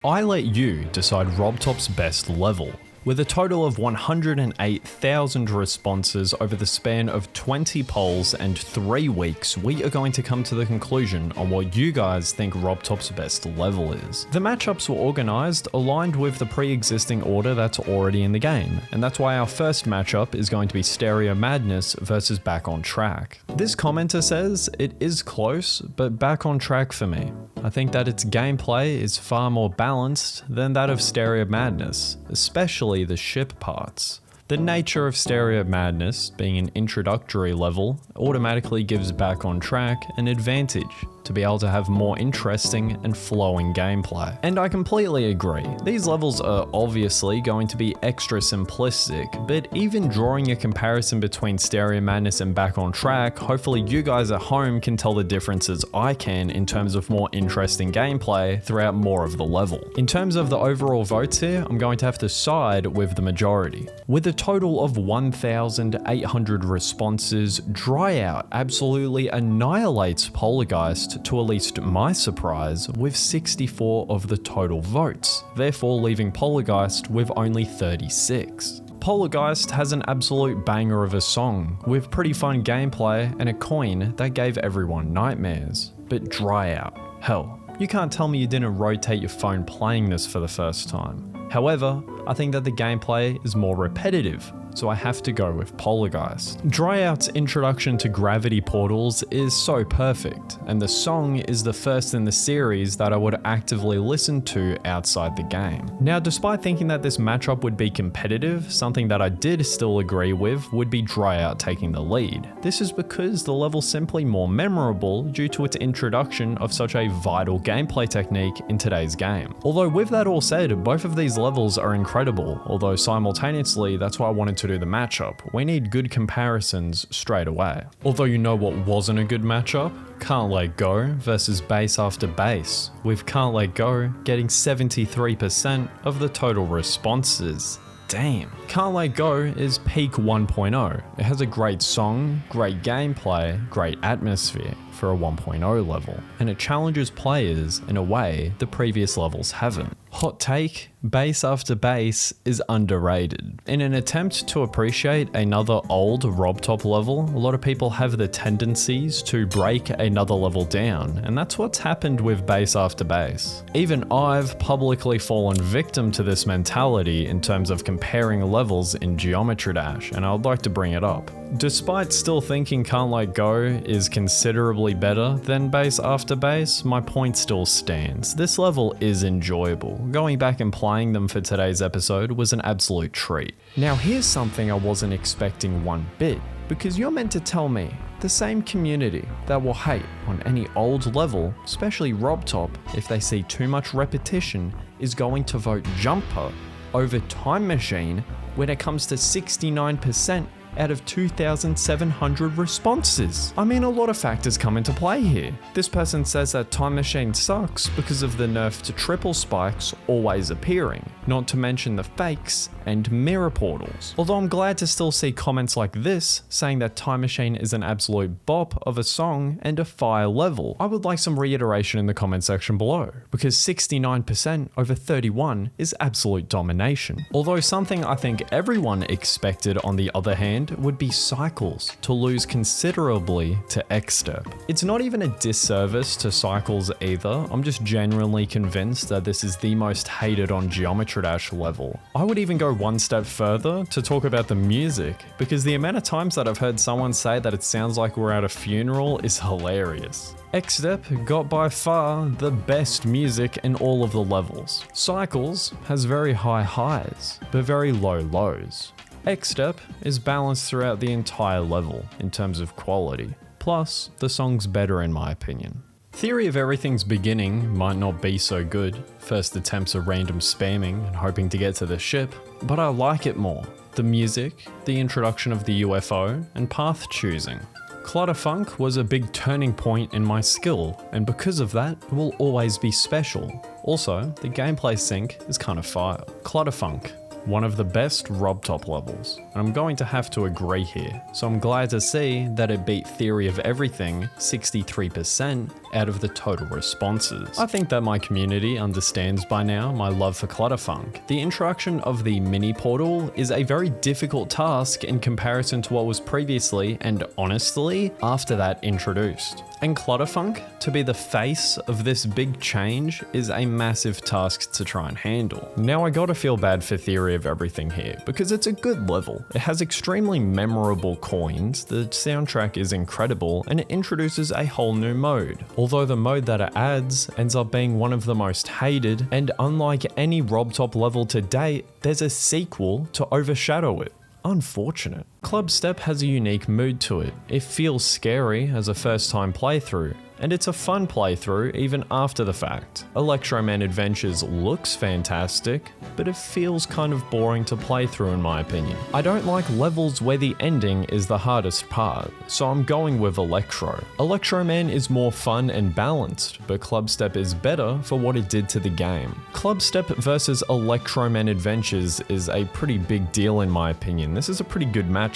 I let you decide RobTop's best level. With a total of 108,000 responses over the span of 20 polls and 3 weeks, we are going to come to the conclusion on what you guys think RobTop's best level is. The matchups were organised aligned with the pre-existing order that's already in the game, and that's why our first matchup is going to be Stereo Madness versus Back on Track. This commenter says it is close, but Back on Track for me. I think that its gameplay is far more balanced than that of Stereo Madness, especially the ship parts. The nature of Stereo Madness, being an introductory level, automatically gives Back on Track an advantage to be able to have more interesting and flowing gameplay. And I completely agree. These levels are obviously going to be extra simplistic, but even drawing a comparison between Stereo Madness and Back on Track, hopefully you guys at home can tell the differences I can in terms of more interesting gameplay throughout more of the level. In terms of the overall votes here, I'm going to have to side with the majority. With a total of 1,800 responses, Dryout absolutely annihilates Polargeist to at least my surprise with 64 of the total votes, therefore leaving Polargeist with only 36. Polargeist has an absolute banger of a song, with pretty fun gameplay and a coin that gave everyone nightmares. But Dryout, hell, you can't tell me you didn't rotate your phone playing this for the first time. However, I think that the gameplay is more repetitive, so I have to go with Polargeist. Dryout's introduction to gravity portals is so perfect, and the song is the first in the series that I would actively listen to outside the game. Now, despite thinking that this matchup would be competitive, something that I did still agree with would be Dryout taking the lead. This is because the level's simply more memorable due to its introduction of such a vital gameplay technique in today's game. Although with that all said, both of these levels are incredible, although simultaneously that's why I wanted to do the matchup. We need good comparisons straight away. Although you know what wasn't a good matchup? Can't Let Go versus Bass After Bass, with Can't Let Go getting 73% of the total responses. Damn. Can't Let Go is peak 1.0. It has a great song, great gameplay, great atmosphere for a 1.0 level, and it challenges players in a way the previous levels haven't. Hot take, Bass After Bass is underrated. In an attempt to appreciate another old RobTop level, a lot of people have the tendencies to break another level down, and that's what's happened with Bass After Bass. Even I've publicly fallen victim to this mentality in terms of comparing levels in Geometry Dash, and I would like to bring it up. Despite still thinking Can't Let Go is considerably better than Bass After Bass, my point still stands. This level is enjoyable. Going back and playing them for today's episode was an absolute treat. Now here's something I wasn't expecting one bit, because you're meant to tell me the same community that will hate on any old level, especially RobTop, if they see too much repetition, is going to vote Jumper over Time Machine when it comes to 69% out of 2,700 responses. I mean, a lot of factors come into play here. This person says that Time Machine sucks because of the nerf to triple spikes always appearing, not to mention the fakes and mirror portals. Although I'm glad to still see comments like this saying that Time Machine is an absolute bop of a song and a fire level. I would like some reiteration in the comment section below, because 69% over 31 is absolute domination. Although something I think everyone expected on the other hand would be Cycles to lose considerably to xStep. It's not even a disservice to Cycles either, I'm just genuinely convinced that this is the most hated on Geometry Dash level. I would even go one step further to talk about the music, because the amount of times that I've heard someone say that it sounds like we're at a funeral is hilarious. xStep got by far the best music in all of the levels. Cycles has very high highs, but very low lows. xStep is balanced throughout the entire level in terms of quality, plus the song's better in my opinion. Theory of Everything's beginning might not be so good, first attempts are random spamming and hoping to get to the ship, but I like it more. The music, the introduction of the UFO, and path choosing. Clutterfunk was a big turning point in my skill, and because of that, it will always be special. Also, the gameplay sync is kind of fire. Clutterfunk, one of the best RobTop levels, and I'm going to have to agree here, so I'm glad to see that it beat Theory of Everything 63% out of the total responses. I think that my community understands by now my love for Clutterfunk. The introduction of the mini portal is a very difficult task in comparison to what was previously and honestly after that introduced. And Clutterfunk, to be the face of this big change, is a massive task to try and handle. Now I gotta feel bad for Theory of Everything here, because it's a good level. It has extremely memorable coins, the soundtrack is incredible, and it introduces a whole new mode. Although the mode that it adds ends up being one of the most hated, and unlike any RobTop level to date, there's a sequel to overshadow it. Unfortunate. Clubstep has a unique mood to it. It feels scary as a first time playthrough, and it's a fun playthrough even after the fact. Electroman Adventures looks fantastic, but it feels kind of boring to play through in my opinion. I don't like levels where the ending is the hardest part, so I'm going with Electro. Electroman is more fun and balanced, but Clubstep is better for what it did to the game. Clubstep versus Electroman Adventures is a pretty big deal in my opinion. This is a pretty good matchup.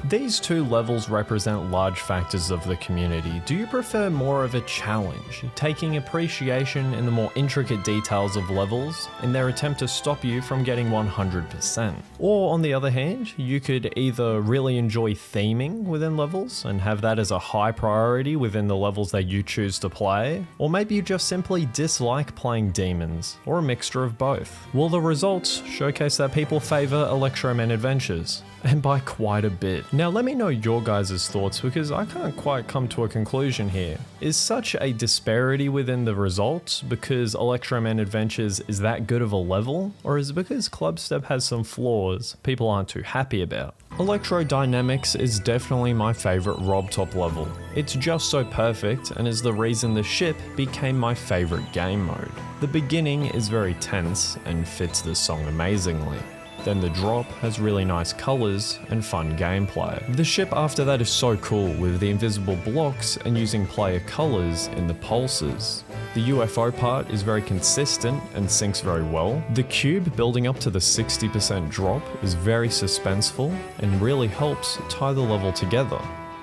These two levels represent large factors of the community. Do you prefer more of a challenge, taking appreciation in the more intricate details of levels in their attempt to stop you from getting 100%? Or on the other hand, you could either really enjoy theming within levels and have that as a high priority within the levels that you choose to play, or maybe you just simply dislike playing demons, or a mixture of both. Well, the results showcase that people favor Electroman Adventures, and by quite a bit. Now let me know your guys' thoughts, because I can't quite come to a conclusion here. Is such a disparity within the results because Electroman Adventures is that good of a level, or is it because Clubstep has some flaws people aren't too happy about? Electrodynamix is definitely my favorite RobTop level. It's just so perfect and is the reason the ship became my favorite game mode. The beginning is very tense and fits the song amazingly. Then the drop has really nice colors and fun gameplay. The ship after that is so cool with the invisible blocks and using player colors in the pulses. The UFO part is very consistent and syncs very well. The cube building up to the 60% drop is very suspenseful and really helps tie the level together.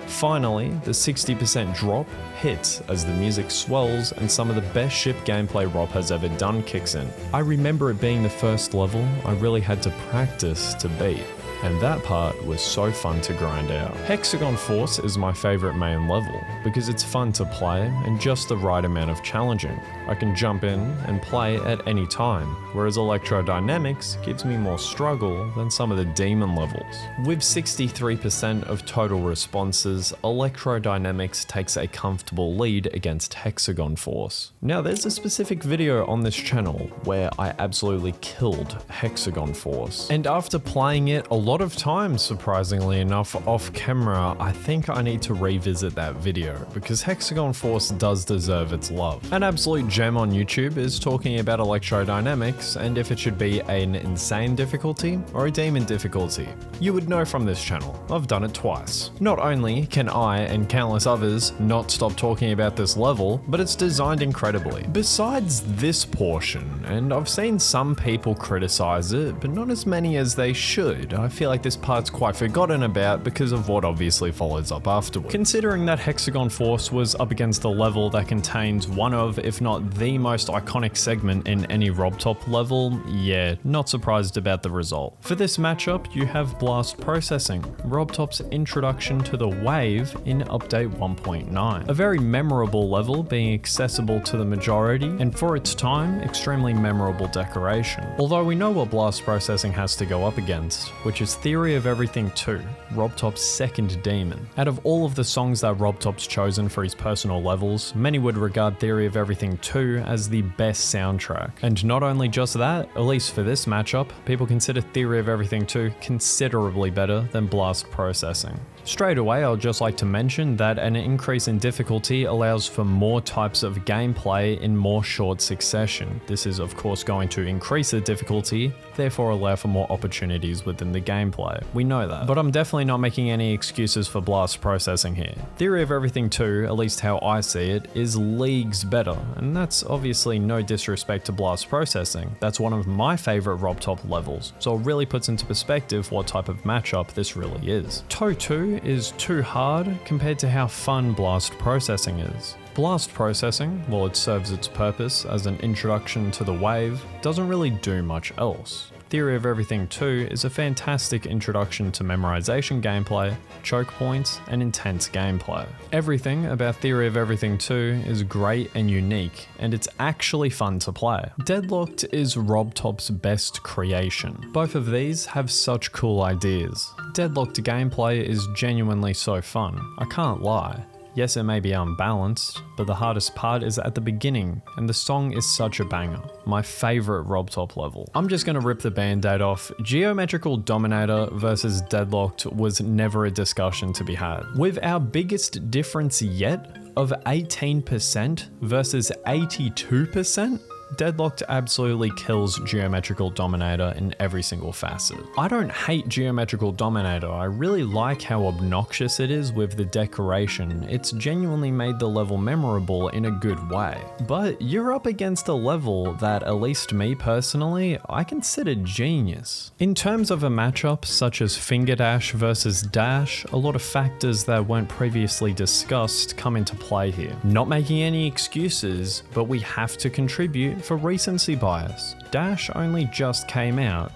Finally, the 60% drop hits as the music swells and some of the best ship gameplay Rob has ever done kicks in. I remember it being the first level I really had to practice to beat, and that part was so fun to grind out. Hexagon Force is my favorite main level because it's fun to play and just the right amount of challenging. I can jump in and play at any time, whereas Electrodynamix gives me more struggle than some of the demon levels. With 63% of total responses, Electrodynamix takes a comfortable lead against Hexagon Force. Now there's a specific video on this channel where I absolutely killed Hexagon Force, and after playing it a lot of times, surprisingly enough, off camera, I think I need to revisit that video because Hexagon Force does deserve its love. An absolute gem on YouTube is talking about Electrodynamix and if it should be an insane difficulty or a demon difficulty. You would know from this channel, I've done it twice. Not only can I and countless others not stop talking about this level, but it's designed incredibly. Besides this portion, and I've seen some people criticize it, but not as many as they should. I feel like this part's quite forgotten about because of what obviously follows up afterwards. Considering that Hexagon Force was up against a level that contains one of, if not the most iconic segment in any RobTop level, yeah, not surprised about the result. For this matchup, you have Blast Processing, RobTop's introduction to the wave in update 1.9. A very memorable level being accessible to the majority, and for its time, extremely memorable decoration. Although we know what Blast Processing has to go up against, which is Theory of Everything 2, RobTop's second demon. Out of all of the songs that RobTop's chosen for his personal levels, many would regard Theory of Everything 2 as the best soundtrack. And not only just that, at least for this matchup, people consider Theory of Everything 2 considerably better than Blast Processing. Straight away, I'd just like to mention that an increase in difficulty allows for more types of gameplay in more short succession. This is of course going to increase the difficulty, therefore allow for more opportunities within the gameplay. We know that. But I'm definitely not making any excuses for blast processing here. Theory of Everything 2, at least how I see it, is leagues better, and that's obviously no disrespect to blast processing. That's one of my favorite RobTop levels, so it really puts into perspective what type of matchup this really is. Toe 2 is too hard compared to how fun blast processing is. Blast processing, while it serves its purpose as an introduction to the wave, doesn't really do much else. Theory of Everything 2 is a fantastic introduction to memorization gameplay, choke points, and intense gameplay. Everything about Theory of Everything 2 is great and unique, and it's actually fun to play. Deadlocked is RobTop's best creation. Both of these have such cool ideas. Deadlocked gameplay is genuinely so fun, I can't lie. Yes, it may be unbalanced, but the hardest part is at the beginning, and the song is such a banger. My favorite RobTop level. I'm just gonna rip the band-aid off. Geometrical Dominator versus Deadlocked was never a discussion to be had. With our biggest difference yet of 18% versus 82%, Deadlocked absolutely kills Geometrical Dominator in every single facet. I don't hate Geometrical Dominator, I really like how obnoxious it is with the decoration. It's genuinely made the level memorable in a good way. But you're up against a level that, at least me personally, I consider genius. In terms of a matchup such as Fingerdash versus Dash, a lot of factors that weren't previously discussed come into play here. Not making any excuses, but we have to contribute for recency bias. Dash only just came out,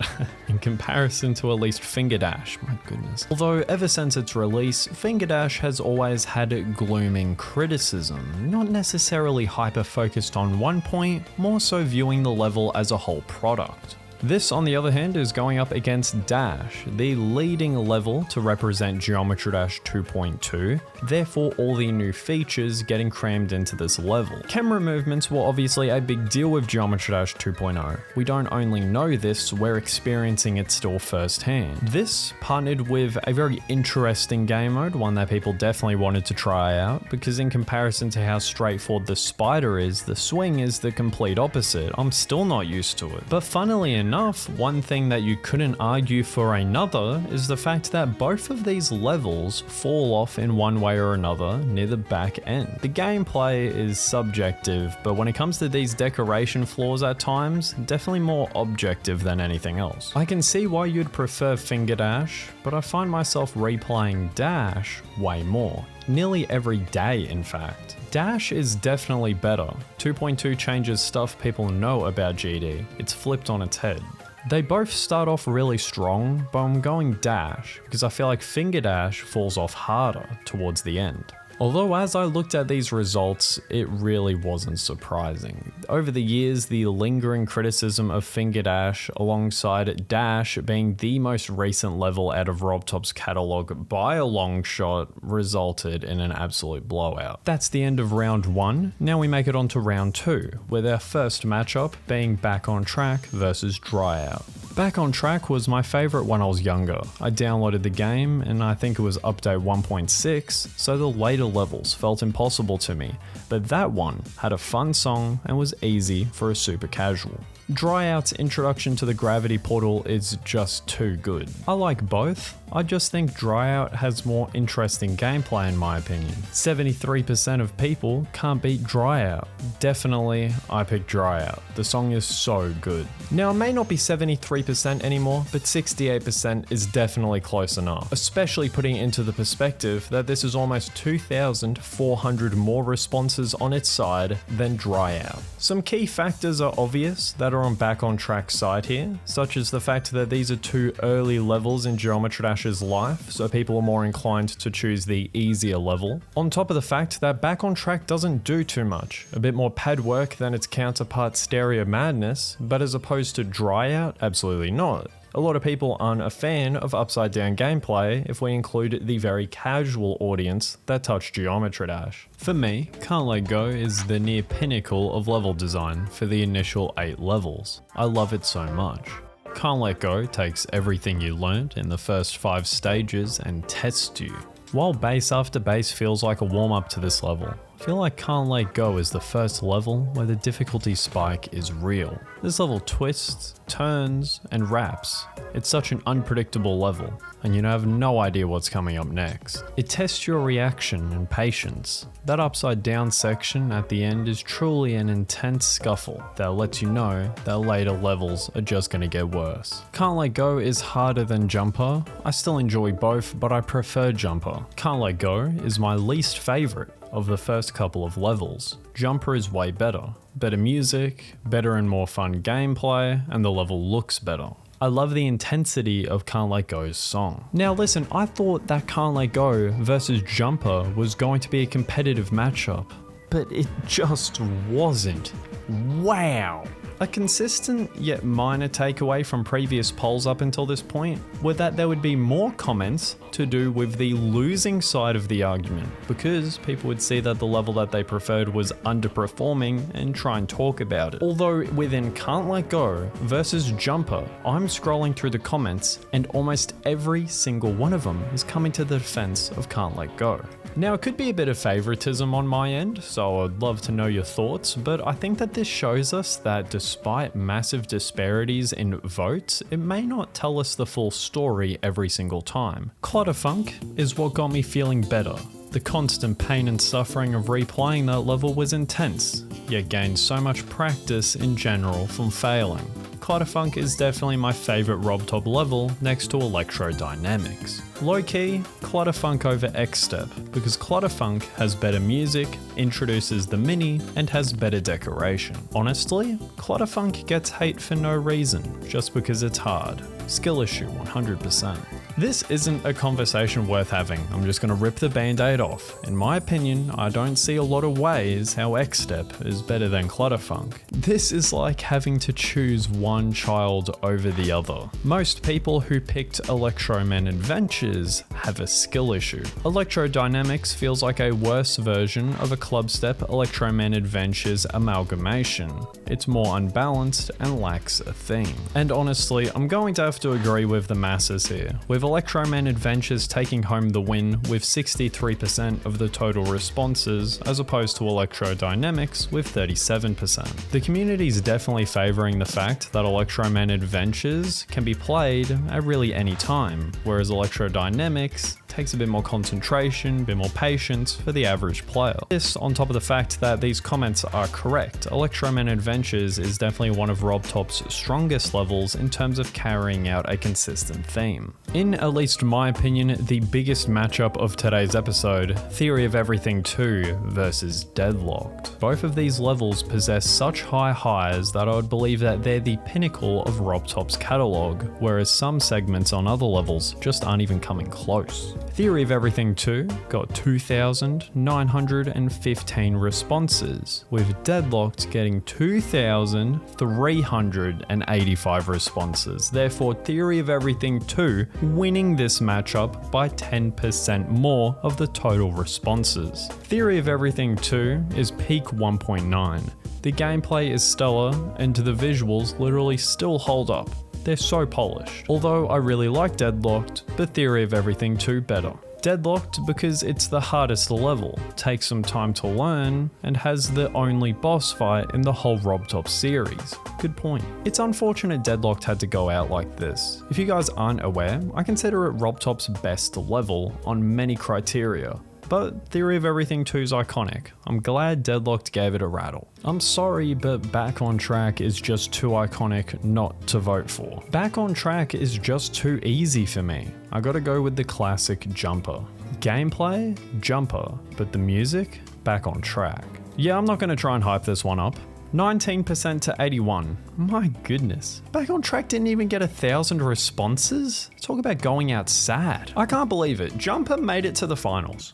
in comparison to at least Fingerdash, my goodness. Although ever since its release, Fingerdash has always had glooming criticism, not necessarily hyper-focused on one point, more so viewing the level as a whole product. This, on the other hand, is going up against Dash, the leading level to represent Geometry Dash 2.2, therefore all the new features getting crammed into this level. Camera movements were obviously a big deal with Geometry Dash 2.0. We don't only know this, we're experiencing it still firsthand. This partnered with a very interesting game mode, one that people definitely wanted to try out, because in comparison to how straightforward the spider is, the swing is the complete opposite. I'm still not used to it. But funnily enough, one thing that you couldn't argue for another is the fact that both of these levels fall off in one way or another near the back end. The gameplay is subjective, but when it comes to these decoration flaws at times, definitely more objective than anything else. I can see why you'd prefer Fingerdash, but I find myself replaying Dash way more. Nearly every day, in fact. Dash is definitely better. 2.2 changes stuff people know about GD. It's flipped on its head. They both start off really strong, but I'm going Dash because I feel like Fingerdash falls off harder towards the end. Although as I looked at these results, it really wasn't surprising. Over the years, the lingering criticism of Fingerdash alongside Dash being the most recent level out of RobTop's catalog by a long shot resulted in an absolute blowout. That's the end of round 1. Now we make it on to round 2, with our first matchup being Back on Track versus Dryout. Back on Track was my favorite when I was younger. I downloaded the game and I think it was update 1.6, so the later levels felt impossible to me, but that one had a fun song and was easy for a super casual. Dryout's introduction to the gravity portal is just too good. I like both, I just think Dryout has more interesting gameplay in my opinion. 73% of people can't beat Dryout. Definitely, I pick Dryout. The song is so good. Now it may not be 73% anymore, but 68% is definitely close enough. Especially putting it into the perspective that this is almost 2,400 more responses on its side than Dryout. Some key factors are obvious that are on Back on Track's side here, such as the fact that these are two early levels in Geometry Dash's life, so people are more inclined to choose the easier level. On top of the fact that Back on Track doesn't do too much, a bit more pad work than its counterpart Stereo Madness, but as opposed to Dryout, absolutely not. A lot of people aren't a fan of upside down gameplay if we include the very casual audience that touched Geometry Dash. For me, Can't Let Go is the near pinnacle of level design for the initial 8 levels. I love it so much. Can't Let Go takes everything you learned in the first 5 stages and tests you. While base after base feels like a warm-up to this level, I feel like Can't Let Go is the first level where the difficulty spike is real. This level twists, turns, and wraps. It's such an unpredictable level, and you have no idea what's coming up next. It tests your reaction and patience. That upside down section at the end is truly an intense scuffle that lets you know that later levels are just gonna get worse. Can't Let Go is harder than Jumper. I still enjoy both, but I prefer Jumper. Can't Let Go is my least favorite of the first couple of levels. Jumper is way better. Better music, better and more fun gameplay, and the level looks better. I love the intensity of Can't Let Go's song. Now listen, I thought that Can't Let Go versus Jumper was going to be a competitive matchup, but it just wasn't. Wow! A consistent yet minor takeaway from previous polls up until this point were that there would be more comments to do with the losing side of the argument, because people would see that the level that they preferred was underperforming and try and talk about it. Although within Can't Let Go versus Jumper, I'm scrolling through the comments and almost every single one of them is coming to the defense of Can't Let Go. Now it could be a bit of favoritism on my end, so I'd love to know your thoughts, but I think that this shows us that despite massive disparities in votes, it may not tell us the full story every single time. Clutterfunk is what got me feeling better. The constant pain and suffering of replaying that level was intense, yet gained so much practice in general from failing. Clutterfunk is definitely my favorite RobTop level next to Electrodynamix. Low-key, Clutterfunk over xStep, because Clutterfunk has better music, introduces the mini, and has better decoration. Honestly, Clutterfunk gets hate for no reason, just because it's hard. Skill issue 100%. This isn't a conversation worth having, I'm just gonna rip the band-aid off. In my opinion, I don't see a lot of ways how xStep is better than Clutterfunk. This is like having to choose one child over the other. Most people who picked Electroman Adventures have a skill issue. Electrodynamix feels like a worse version of a Clubstep Electroman Adventures amalgamation. It's more unbalanced and lacks a theme. And honestly, I'm going to have to agree with the masses here, with Electroman Adventures taking home the win with 63% of the total responses, as opposed to Electrodynamix with 37%. The community is definitely favoring the fact that Electroman Adventures can be played at really any time, whereas Electrodynamix takes a bit more concentration, a bit more patience for the average player. This on top of the fact that these comments are correct. Electroman Adventures is definitely one of RobTop's strongest levels in terms of carrying out a consistent theme. In at least my opinion, the biggest matchup of today's episode, Theory of Everything 2 versus Deadlocked. Both of these levels possess such high highs that I would believe that they're the pinnacle of RobTop's catalog, whereas some segments on other levels just aren't even coming close. Theory of Everything 2 got 2,915 responses, with Deadlocked getting 2,385 responses. Therefore, Theory of Everything 2 winning this matchup by 10% more of the total responses. Theory of Everything 2 is peak 1.9. The gameplay is stellar, and the visuals literally still hold up. They're so polished. Although I really like Deadlocked, but Theory of Everything 2 better. Deadlocked because it's the hardest level, takes some time to learn, and has the only boss fight in the whole RobTop series. Good point. It's unfortunate Deadlocked had to go out like this. If you guys aren't aware, I consider it RobTop's best level on many criteria. But Theory of Everything 2 is iconic. I'm glad Deadlocked gave it a rattle. I'm sorry, but Back on Track is just too iconic not to vote for. Back on Track is just too easy for me. I gotta go with the classic Jumper. Gameplay? Jumper. But the music? Back on Track. Yeah, I'm not gonna try and hype this one up. 19% to 81. My goodness. Back on Track didn't even get 1,000 responses? Talk about going out sad. I can't believe it. Jumper made it to the finals.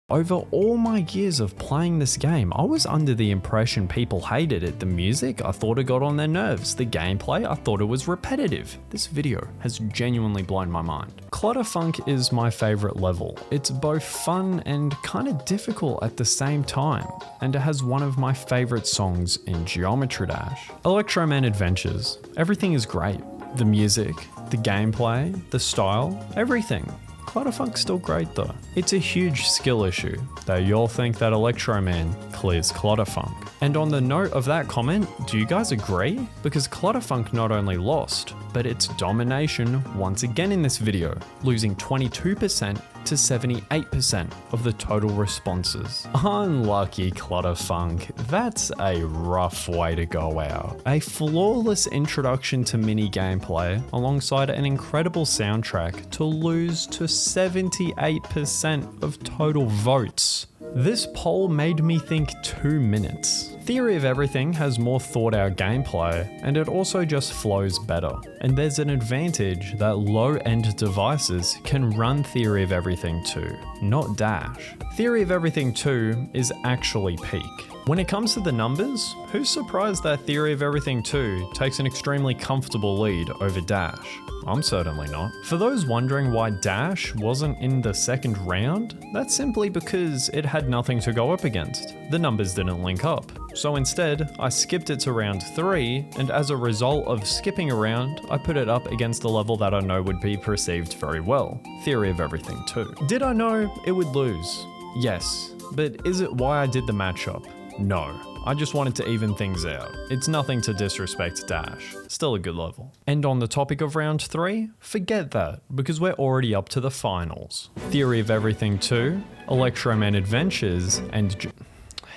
Over all my years of playing this game, I was under the impression people hated it. The music, I thought it got on their nerves. The gameplay, I thought it was repetitive. This video has genuinely blown my mind. Clutterfunk is my favorite level. It's both fun and kind of difficult at the same time, and it has one of my favorite songs in Geometry Dash. Electroman Adventures. Everything is great. The music, the gameplay, the style, everything. Clutterfunk's still great though. It's a huge skill issue that you'll think that Electroman clears Clutterfunk. And on the note of that comment, do you guys agree? Because Clutterfunk not only lost, but its domination once again in this video, losing 22% to 78% of the total responses. Unlucky Clutterfunk, that's a rough way to go out. A flawless introduction to mini gameplay alongside an incredible soundtrack to lose to 78% of total votes. This poll made me think 2 minutes. Theory of Everything has more thought out gameplay, and it also just flows better. And there's an advantage that low-end devices can run Theory of Everything 2, not Dash. Theory of Everything 2 is actually peak. When it comes to the numbers, who's surprised that Theory of Everything 2 takes an extremely comfortable lead over Dash? I'm certainly not. For those wondering why Dash wasn't in the second round, that's simply because it had nothing to go up against. The numbers didn't link up. So instead, I skipped it to round 3, and as a result of skipping around, I put it up against a level that I know would be perceived very well, Theory of Everything 2. Did I know it would lose? Yes. But is it why I did the matchup? No. I just wanted to even things out. It's nothing to disrespect Dash, still a good level. And on the topic of round 3, forget that, because we're already up to the finals. Theory of Everything 2, Electroman Adventures, and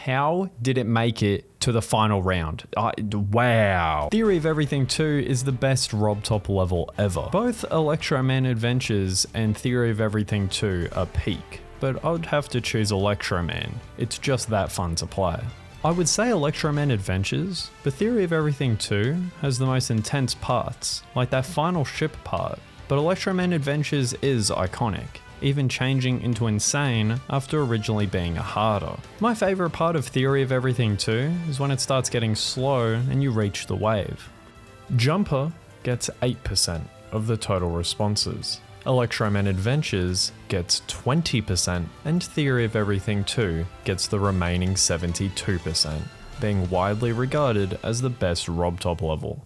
how did it make it to the final round? Wow. Theory of Everything 2 is the best RobTop level ever. Both Electroman Adventures and Theory of Everything 2 are peak, but I would have to choose Electroman. It's just that fun to play. I would say Electroman Adventures, but Theory of Everything 2 has the most intense parts, like that final ship part, but Electroman Adventures is iconic, even changing into insane after originally being harder. My favourite part of Theory of Everything 2 is when it starts getting slow and you reach the wave. Jumper gets 8% of the total responses. Electroman Adventures gets 20%, and Theory of Everything 2 gets the remaining 72%, being widely regarded as the best RobTop level.